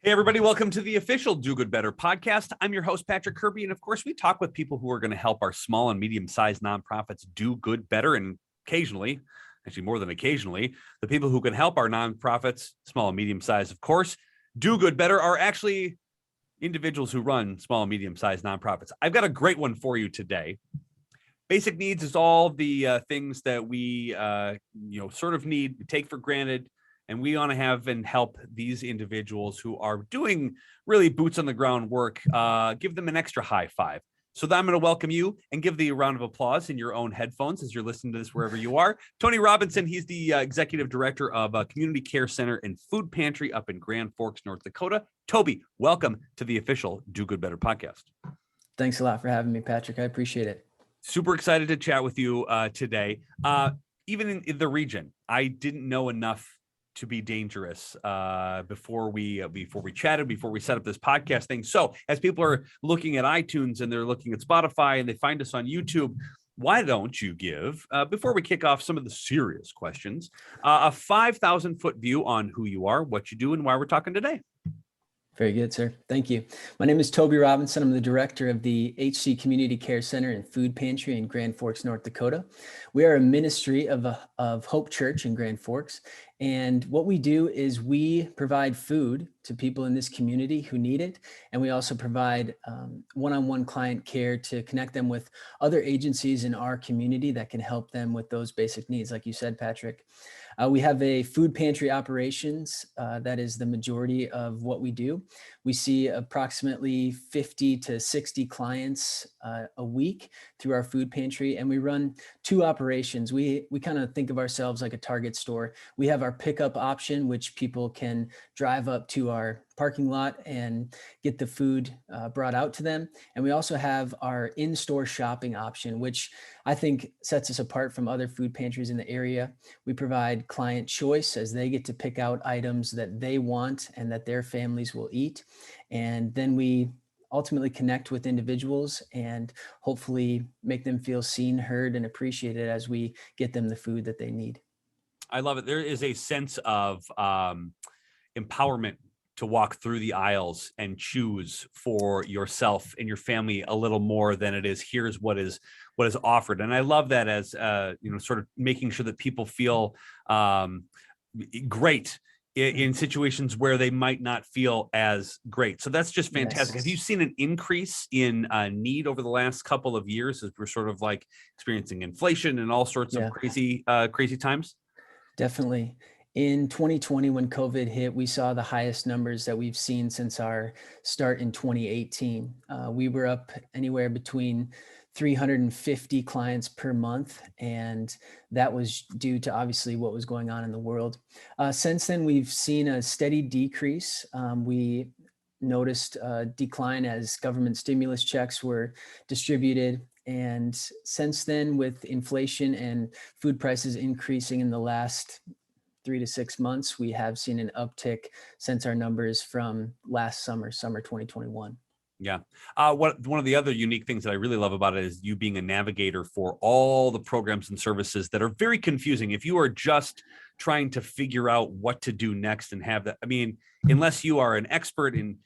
Hey, everybody, welcome to the official Do Good Better podcast. I'm your host, Patrick Kirby. And of course, we talk with people who are going to help our small and medium-sized nonprofits do good better. And occasionally, actually more than occasionally, the people who can help our nonprofits, small and medium-sized, of course, do good better are actually individuals who run small and medium-sized nonprofits. I've got a great one for you today. Basic needs is all the things that we, sort of need, take for granted. And we want to have and help these individuals who are doing really boots on the ground work, give them an extra high five. So I'm going to welcome you and give the round of applause in your own headphones as you're listening to this wherever you are. Toby Robinson, he's the executive director of Community Care Center and Food Pantry up in Grand Forks, North Dakota. Toby, welcome to the official Do Good Better podcast. Thanks a lot for having me, Patrick. I appreciate it. Super excited to chat with you today. Even in the region, I didn't know enough to be dangerous before we chatted, before we set up this podcast thing. So as people are looking at iTunes and they're looking at Spotify and they find us on YouTube, why don't you give, before we kick off some of the serious questions, a 5,000-foot view on who you are, what you do, and why we're talking today? Very good, sir. Thank you. My name is Toby Robinson. I'm the director of the HC Community Care Center and Food Pantry in Grand Forks, North Dakota. We are a ministry of Hope Church in Grand Forks. And what we do is we provide food to people in this community who need it. And we also provide one-on-one client care to connect them with other agencies in our community that can help them with those basic needs. Like you said, Patrick, we have a food pantry operations. That is the majority of what we do. We see approximately 50 to 60 clients a week through our food pantry, and we run two operations. We kind of think of ourselves like a Target store. We have our pickup option, which people can drive up to our parking lot and get the food brought out to them. And we also have our in-store shopping option, which I think sets us apart from other food pantries in the area. We provide client choice as they get to pick out items that they want and that their families will eat. And then we ultimately connect with individuals and hopefully make them feel seen, heard, and appreciated as we get them the food that they need. I love it. There is a sense of empowerment to walk through the aisles and choose for yourself and your family a little more than it is here's what is offered. And I love that as sort of making sure that people feel great in situations where they might not feel as great. So that's just fantastic. Yes. Have you seen an increase in need over the last couple of years as we're sort of like experiencing inflation and all sorts of crazy times? Definitely. In 2020, when COVID hit, we saw the highest numbers that we've seen since our start in 2018. We were up anywhere between 350 clients per month, and that was due to obviously what was going on in the world. Since then, we've seen a steady decrease. We noticed a decline as government stimulus checks were distributed. And since then, with inflation and food prices increasing in the last 3 to 6 months, we have seen an uptick since our numbers from last summer 2021. Yeah. One of the other unique things that I really love about it is you being a navigator for all the programs and services that are very confusing. If you are just trying to figure out what to do next and have that, I mean, unless you are an expert in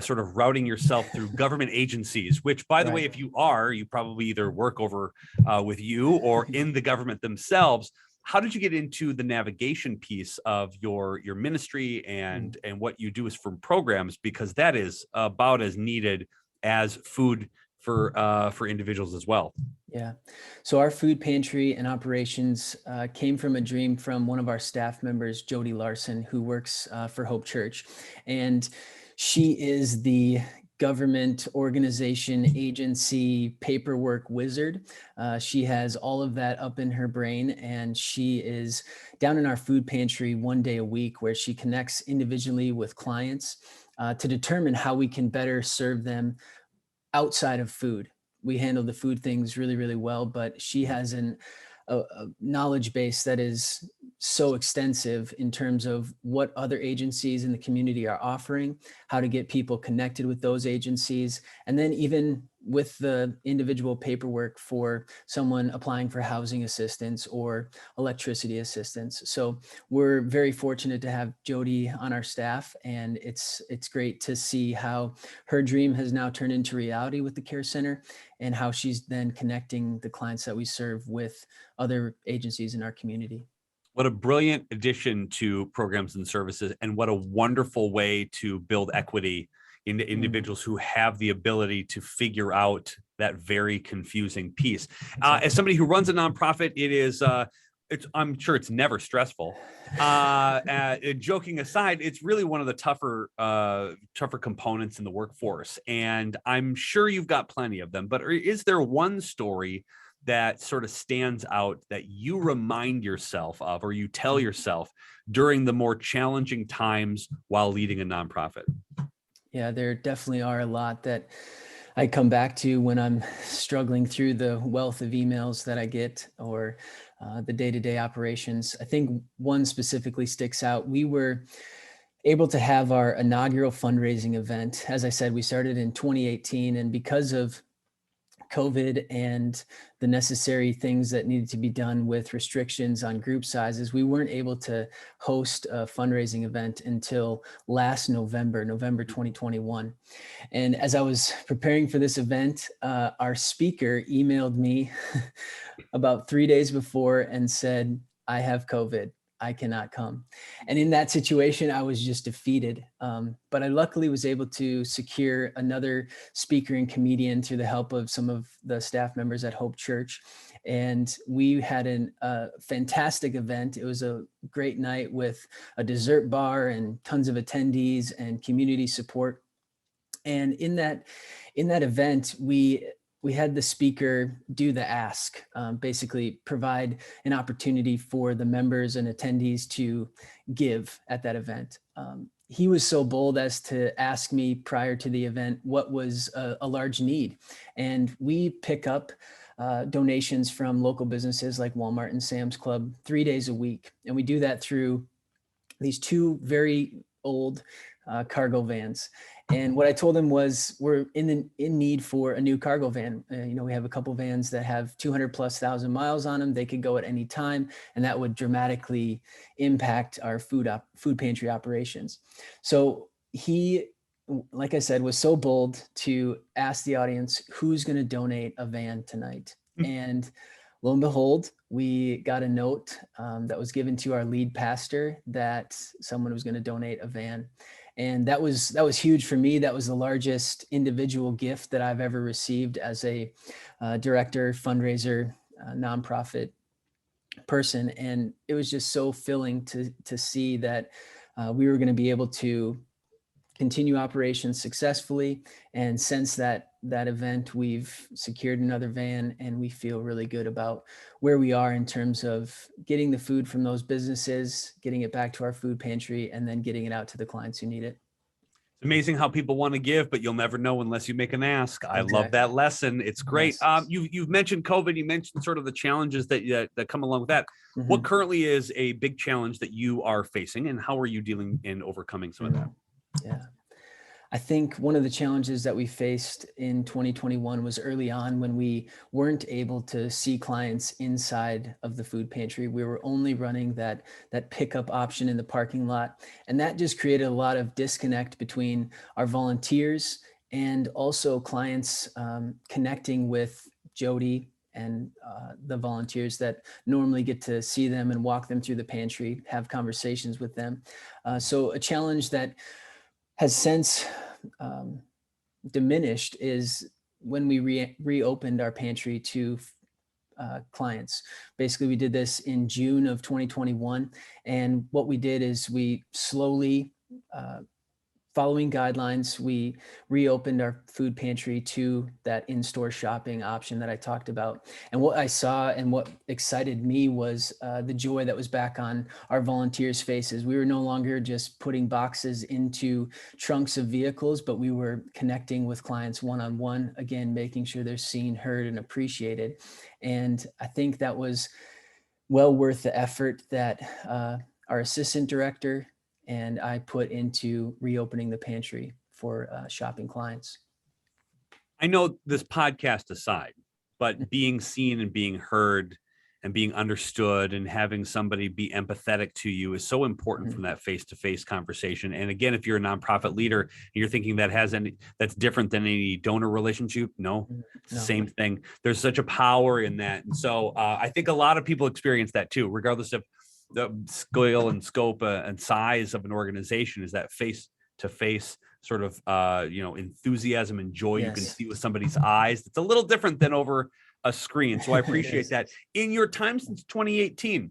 sort of routing yourself through government agencies, which, by the way, if you are, you probably either work over with you or in the government themselves. How did you get into the navigation piece of your ministry and what you do is from programs? Because that is about as needed as food for individuals as well. Yeah. So our food pantry and operations came from a dream from one of our staff members, Jody Larson, who works for Hope Church. And she is the government organization, agency, paperwork wizard. She has all of that up in her brain, and she is down in our food pantry one day a week where she connects individually with clients to determine how we can better serve them outside of food. We handle the food things really, really well, but she has a knowledge base that is so extensive in terms of what other agencies in the community are offering, how to get people connected with those agencies, and then even with the individual paperwork for someone applying for housing assistance or electricity assistance. So we're very fortunate to have Jody on our staff, and it's great to see how her dream has now turned into reality with the care center, and how she's then connecting the clients that we serve with other agencies in our community. What a brilliant addition to programs and services, and what a wonderful way to build equity into individuals who have the ability to figure out that very confusing piece. As somebody who runs a nonprofit, it is, I'm sure it's never stressful. Joking aside, it's really one of the tougher components in the workforce, and I'm sure you've got plenty of them. But is there one story that sort of stands out that you remind yourself of, or you tell yourself during the more challenging times while leading a nonprofit? Yeah, there definitely are a lot that I come back to when I'm struggling through the wealth of emails that I get, or the day-to-day operations. I think one specifically sticks out. We were able to have our inaugural fundraising event. As I said, we started in 2018, and because of COVID and the necessary things that needed to be done with restrictions on group sizes, we weren't able to host a fundraising event until last November 2021. And as I was preparing for this event, our speaker emailed me about 3 days before and said, "I have COVID. I cannot come." And in that situation, I was just defeated. But I luckily was able to secure another speaker and comedian through the help of some of the staff members at Hope Church. And we had a fantastic event. It was a great night with a dessert bar and tons of attendees and community support. And in that event, we had the speaker do the ask, basically provide an opportunity for the members and attendees to give at that event. He was so bold as to ask me prior to the event what was a large need. And we pick up donations from local businesses like Walmart and Sam's Club 3 days a week. And we do that through these two very old cargo vans. And what I told him was, we're in need for a new cargo van. We have a couple vans that have 200,000+ miles on them. They could go at any time, and that would dramatically impact our food pantry operations. So he, like I said, was so bold to ask the audience, who's going to donate a van tonight? And lo and behold, we got a note that was given to our lead pastor that someone was going to donate a van. And that was huge for me. That was the largest individual gift that I've ever received as a director, fundraiser, nonprofit person. And it was just so filling to see that we were going to be able to continue operations successfully. And since that event, we've secured another van, and we feel really good about where we are in terms of getting the food from those businesses, getting it back to our food pantry, and then getting it out to the clients who need it. It's amazing how people want to give, but you'll never know unless you make an ask. I love that lesson. It's great. Yes. You've mentioned COVID. You mentioned sort of the challenges that come along with that. Mm-hmm. What currently is a big challenge that you are facing, and how are you dealing and overcoming some of that? Yeah. I think one of the challenges that we faced in 2021 was early on, when we weren't able to see clients inside of the food pantry. We were only running that pickup option in the parking lot. And that just created a lot of disconnect between our volunteers and also clients connecting with Jody and the volunteers that normally get to see them and walk them through the pantry, have conversations with them. So a challenge that has since diminished is when we reopened our pantry to clients. Basically, we did this in June of 2021. And what we did is we slowly, following guidelines, we reopened our food pantry to that in-store shopping option that I talked about. And what I saw and what excited me was the joy that was back on our volunteers' faces. We were no longer just putting boxes into trunks of vehicles, but we were connecting with clients one-on-one, again, making sure they're seen, heard, and appreciated. And I think that was well worth the effort that our assistant director and I put into reopening the pantry for shopping clients. I know this podcast aside, but being seen and being heard and being understood and having somebody be empathetic to you is so important from that face-to-face conversation. And again, if you're a nonprofit leader and you're thinking that's different than any donor relationship, no, same thing. There's such a power in that. And so I think a lot of people experience that too, regardless of the scale and scope and size of an organization, is that face-to-face sort of enthusiasm and joy you can see with somebody's eyes. It's a little different than over a screen. So I appreciate that. In your time since 2018,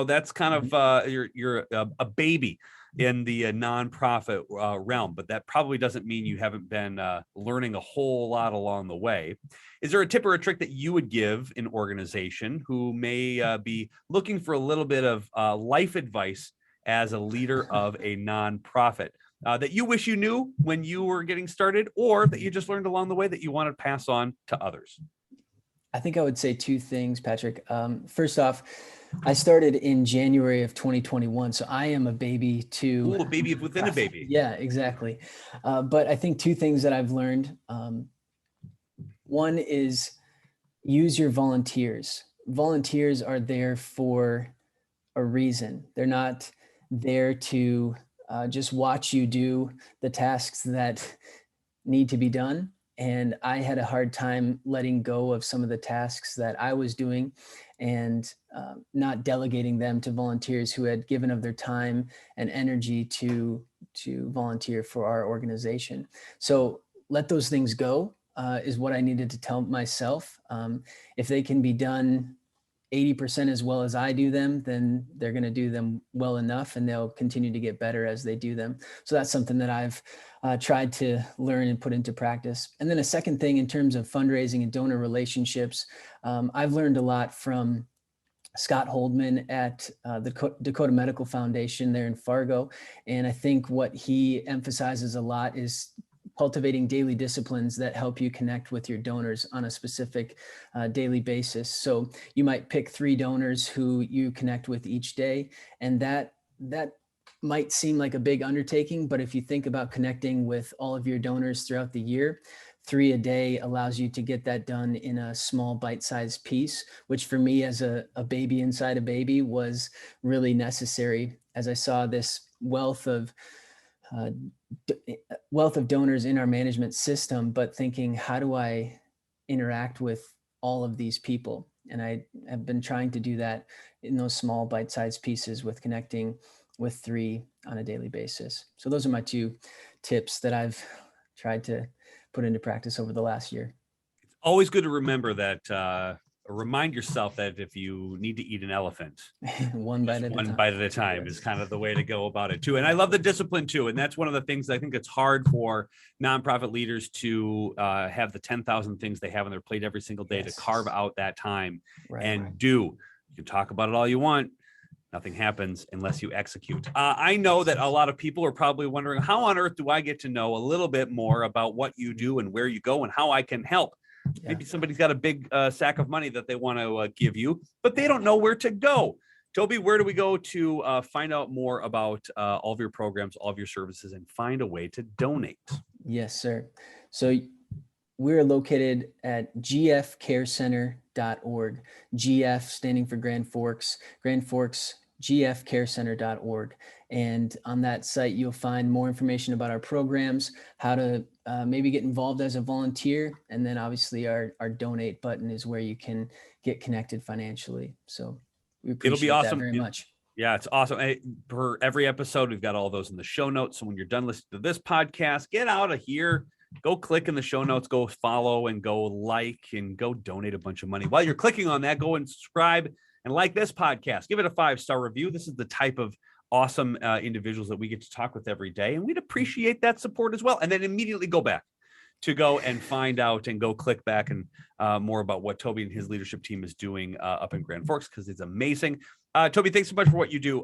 that's kind of you're a baby in the nonprofit realm, but that probably doesn't mean you haven't been learning a whole lot along the way. Is there a tip or a trick that you would give an organization who may be looking for a little bit of life advice as a leader of a nonprofit that you wish you knew when you were getting started, or that you just learned along the way that you want to pass on to others? I think I would say two things, Patrick. First off, I started in January of 2021, so I am a baby too. Ooh, a baby within a baby. Yeah, exactly. But I think two things that I've learned. One is use your volunteers. Volunteers are there for a reason. They're not there to just watch you do the tasks that need to be done. And I had a hard time letting go of some of the tasks that I was doing and not delegating them to volunteers who had given of their time and energy to volunteer for our organization. So let those things go is what I needed to tell myself. If they can be done 80% as well as I do them, then they're going to do them well enough, and they'll continue to get better as they do them. So that's something that I've tried to learn and put into practice. And then a second thing in terms of fundraising and donor relationships, I've learned a lot from Scott Holdman at the Dakota Medical Foundation there in Fargo. And I think what he emphasizes a lot is cultivating daily disciplines that help you connect with your donors on a specific daily basis. So you might pick 3 donors who you connect with each day, and that might seem like a big undertaking, but if you think about connecting with all of your donors throughout the year, 3 a day allows you to get that done in a small bite-sized piece, which for me as a baby inside a baby was really necessary, as I saw this wealth of donors in our management system, but thinking, how do I interact with all of these people? And I have been trying to do that in those small bite-sized pieces with connecting with 3 on a daily basis. So those are my 2 tips that I've tried to put into practice over the last year. It's always good to remember that, remind yourself that if you need to eat an elephant, one bite at a time is kind of the way to go about it too. And I love the discipline too. And that's one of the things I think it's hard for nonprofit leaders to have the 10,000 things they have on their plate every single day to carve out that time and do. You can talk about it all you want. Nothing happens unless you execute. I know that a lot of people are probably wondering, how on earth do I get to know a little bit more about what you do and where you go and how I can help? Maybe somebody's got a big sack of money that they want to give you, but they don't know where to go. Toby, where do we go to find out more about all of your programs, all of your services, and find a way to donate? Yes, sir. So we're located at gfcarecenter.org. GF standing for Grand Forks, gfcarecenter.org. And on that site, you'll find more information about our programs, how to maybe get involved as a volunteer. And then obviously our donate button is where you can get connected financially. So we appreciate that very much. Yeah, it's awesome. For every episode, we've got all those in the show notes. So when you're done listening to this podcast, get out of here, go click in the show notes, go follow and go like and go donate a bunch of money. While you're clicking on that, go and subscribe and like this podcast. Give it a 5-star review. This is the type of awesome individuals that we get to talk with every day, and we'd appreciate that support as well. And then immediately go back to go and find out and go click back and more about what Toby and his leadership team is doing up in Grand Forks, because it's amazing. Toby, thanks so much for what you do.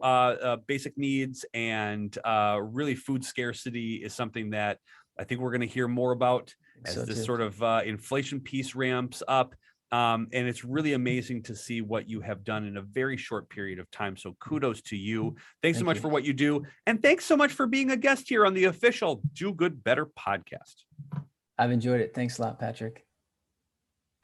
Basic needs and really food scarcity is something that I think we're going to hear more about as this sort of inflation piece ramps up. And it's really amazing to see what you have done in a very short period of time. So kudos to you. Thanks so much for what you do. And thanks so much for being a guest here on the official Do Good Better podcast. I've enjoyed it. Thanks a lot, Patrick.